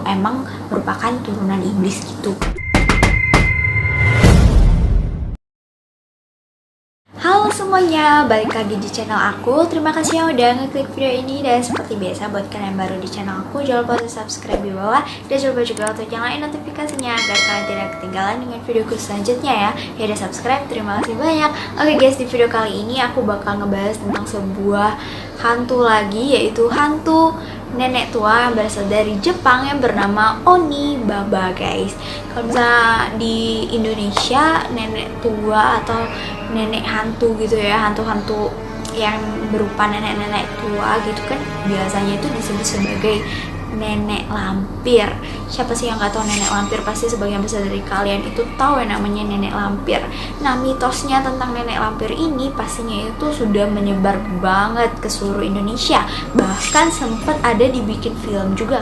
emang merupakan turunan iblis gitu. Halo semuanya, balik lagi di channel aku. Terima kasih yang udah ngeklik video ini. Dan seperti biasa buat kalian yang baru di channel aku, jangan lupa untuk subscribe di bawah. Dan jangan lupa juga untuk nyalain notifikasinya agar kalian tidak ketinggalan dengan videoku selanjutnya ya. Ya udah subscribe, terima kasih banyak. Oke guys, di video kali ini aku bakal ngebahas tentang sebuah hantu lagi, yaitu hantu nenek tua yang berasal dari Jepang yang bernama Oni Baba guys. Kalau misalnya di Indonesia nenek tua atau nenek hantu gitu ya, hantu-hantu yang berupa nenek-nenek tua gitu kan biasanya itu disebut sebagai nenek lampir. Siapa sih yang gak tahu nenek lampir? Pasti sebagian besar dari kalian itu tahu yang namanya nenek lampir. Nah, mitosnya tentang nenek lampir ini pastinya itu sudah menyebar banget ke seluruh Indonesia. Bahkan sempat ada dibikin film juga.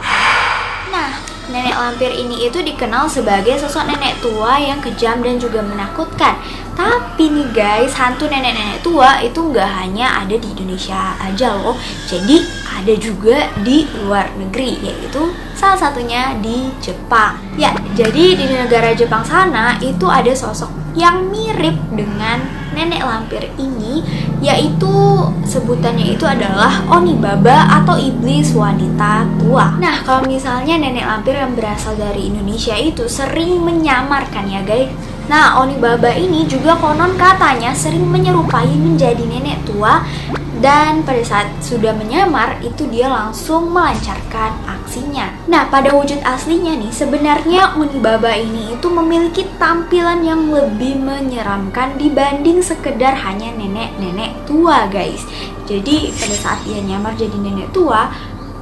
Nah, nenek lampir ini itu dikenal sebagai sosok nenek tua yang kejam dan juga menakutkan. Tapi nih guys, hantu nenek-nenek tua itu nggak hanya ada di Indonesia aja loh. Jadi ada juga di luar negeri, yaitu salah satunya di Jepang. Ya, jadi di negara Jepang sana itu ada sosok yang mirip dengan nenek lampir ini, yaitu sebutannya itu adalah Oni Baba atau iblis wanita tua. Nah, kalau misalnya nenek lampir yang berasal dari Indonesia itu sering menyamarkan ya guys. Nah, Oni Baba ini juga konon katanya sering menyerupai menjadi nenek tua, dan pada saat sudah menyamar itu dia langsung melancarkan aksinya. Nah, pada wujud aslinya nih sebenarnya Oni Baba ini itu memiliki tampilan yang lebih menyeramkan dibanding sekedar hanya nenek-nenek tua guys. Jadi pada saat dia nyamar jadi nenek tua,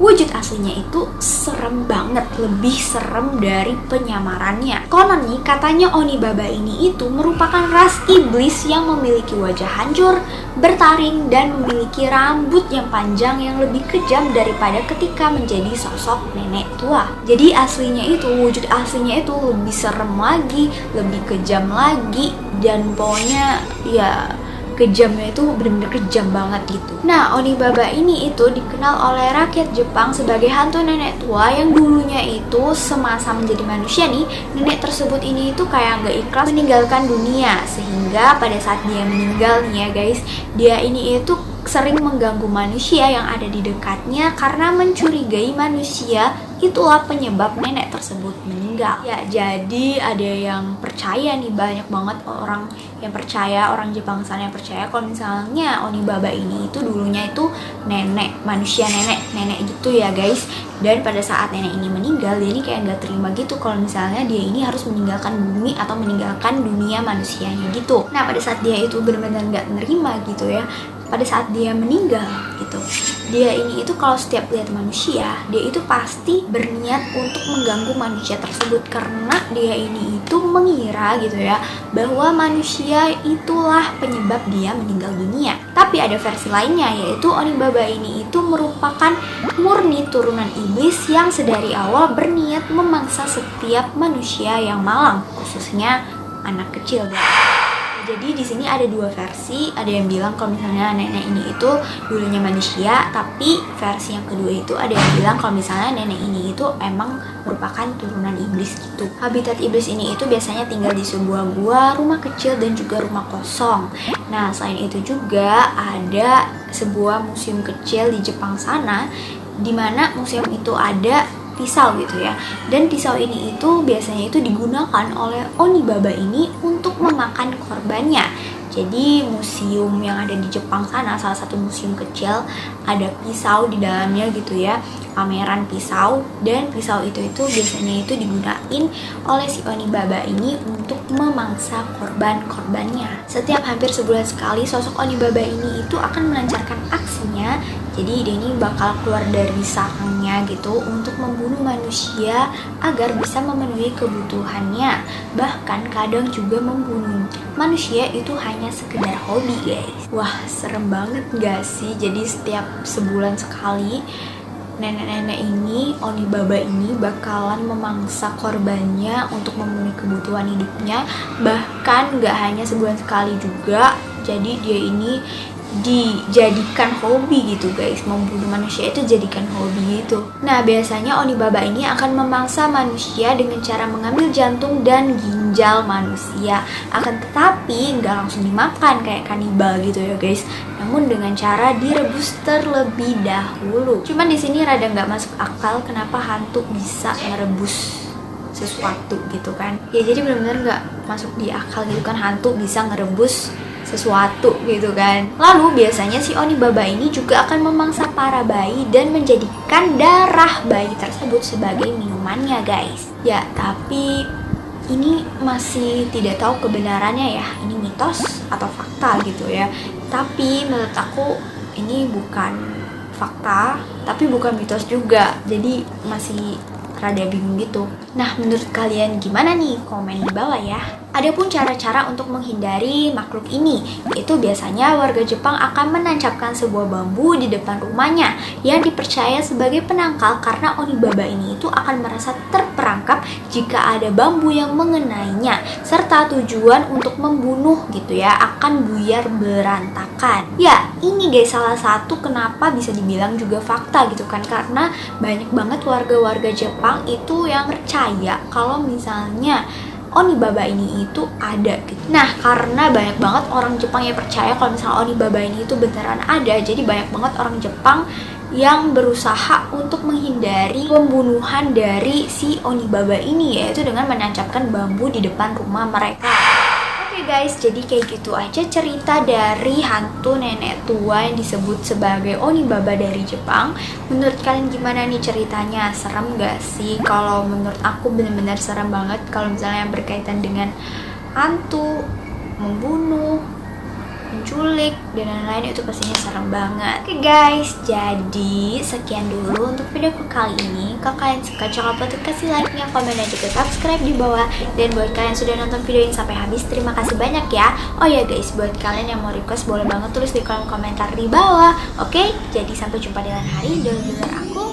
wujud aslinya itu serem banget, lebih serem dari penyamarannya. Konon nih katanya Oni Baba ini itu merupakan ras iblis yang memiliki wajah hancur, bertaring, dan memiliki rambut yang panjang yang lebih kejam daripada ketika menjadi sosok nenek tua. Jadi aslinya itu, wujud aslinya itu lebih serem lagi, lebih kejam lagi, dan pokoknya ya kejamnya itu benar-benar kejam banget gitu. Nah, Oni Baba ini itu dikenal oleh rakyat Jepang sebagai hantu nenek tua yang dulunya itu semasa menjadi manusia nih, nenek tersebut ini itu kayak gak ikhlas meninggalkan dunia, sehingga pada saat dia meninggal nih ya guys, dia ini itu sering mengganggu manusia yang ada di dekatnya karena mencurigai manusia itulah penyebab nenek tersebut meninggal. Ya, jadi ada yang percaya nih, banyak banget orang yang percaya, orang Jepang sana yang percaya kalau misalnya Oni Baba ini itu dulunya itu nenek, manusia nenek gitu ya guys. Dan pada saat nenek ini meninggal, dia ini kayak nggak terima gitu kalau misalnya dia ini harus meninggalkan bumi atau meninggalkan dunia manusianya gitu. Nah, pada saat dia itu benar-benar nggak menerima gitu ya, pada saat dia meninggal gitu, dia ini itu kalau setiap lihat manusia, dia itu pasti berniat untuk mengganggu manusia tersebut karena dia ini itu mengira gitu ya bahwa manusia itulah penyebab dia meninggal dunia. Tapi ada versi lainnya, yaitu Oni Baba ini itu merupakan murni turunan iblis yang sedari awal berniat memangsa setiap manusia yang malang, khususnya anak kecil guys. Jadi di sini ada dua versi, ada yang bilang kalau misalnya nenek ini itu dulunya manusia, tapi versi yang kedua itu ada yang bilang kalau misalnya nenek ini itu emang merupakan turunan iblis gitu. Habitat iblis ini itu biasanya tinggal di sebuah gua, rumah kecil, dan juga rumah kosong. Nah, selain itu juga ada sebuah museum kecil di Jepang sana, di mana museum itu ada pisau gitu ya, dan pisau ini itu biasanya itu digunakan oleh Oni Baba ini untuk memakan korbannya. Jadi museum yang ada di Jepang sana, salah satu museum kecil, ada pisau di dalamnya gitu ya, pameran pisau, dan pisau itu biasanya itu digunain oleh si Oni Baba ini untuk memangsa korban-korbannya. Setiap hampir sebulan sekali sosok Oni Baba ini itu akan melancarkan aksinya. Jadi dia ini bakal keluar dari sarangnya gitu untuk membunuh manusia agar bisa memenuhi kebutuhannya. Bahkan kadang juga membunuh manusia itu hanya sekedar hobi guys. Wah, serem banget gak sih? Jadi setiap sebulan sekali nenek-nenek ini, Oni Baba ini bakalan memangsa korbannya untuk memenuhi kebutuhan hidupnya. Bahkan gak hanya sebulan sekali juga. Jadi dia ini dijadikan hobi gitu guys. Membunuh manusia itu jadikan hobi gitu. Nah biasanya Onibaba ini akan memangsa manusia dengan cara mengambil jantung dan ginjal manusia. Akan tetapi nggak langsung dimakan kayak kanibal gitu ya guys, namun dengan cara direbus terlebih dahulu. Cuman di sini rada nggak masuk akal kenapa hantu bisa merebus sesuatu gitu kan. Ya jadi benar-benar nggak masuk di akal gitu kan, hantu bisa ngerebus sesuatu gitu kan. Lalu biasanya si Onibaba ini juga akan memangsa para bayi dan menjadikan darah bayi tersebut sebagai minumannya guys. Ya tapi ini masih tidak tahu kebenarannya ya, ini mitos atau fakta gitu ya. Tapi menurut aku ini bukan fakta, tapi bukan mitos juga, jadi masih rada bingung gitu. Nah menurut kalian gimana nih? Komen di bawah ya. Adapun cara-cara untuk menghindari makhluk ini, itu biasanya warga Jepang akan menancapkan sebuah bambu di depan rumahnya yang dipercaya sebagai penangkal karena Onibaba ini itu akan merasa terperangkap jika ada bambu yang mengenainya, serta tujuan untuk membunuh gitu ya, akan buyar berantakan. Ya ini guys salah satu kenapa bisa dibilang juga fakta gitu kan, karena banyak banget warga-warga Jepang itu yang percaya kalau misalnya Onibaba ini itu ada gitu. Nah karena banyak banget orang Jepang yang percaya kalau misalnya Onibaba ini itu beneran ada, jadi banyak banget orang Jepang yang berusaha untuk menghindari pembunuhan dari si Onibaba ini, yaitu dengan menancapkan bambu di depan rumah mereka. Oke guys, jadi kayak gitu aja cerita dari hantu nenek tua yang disebut sebagai Onibaba dari Jepang. Menurut kalian gimana nih ceritanya? Serem gak sih? Kalau menurut aku bener-bener serem banget kalau misalnya yang berkaitan dengan hantu, membunuh, menculik, dan lain-lain itu pastinya serem banget. Oke guys, jadi sekian dulu untuk videoku kali ini. Kalau kalian suka jangan lupa untuk kasih like-nya, komen, dan juga subscribe di bawah. Dan buat kalian yang sudah nonton video ini sampai habis, terima kasih banyak ya. Oh ya guys, buat kalian yang mau request boleh banget tulis di kolom komentar di bawah. Oke, jadi sampai jumpa di lain hari. Jangan lupa aku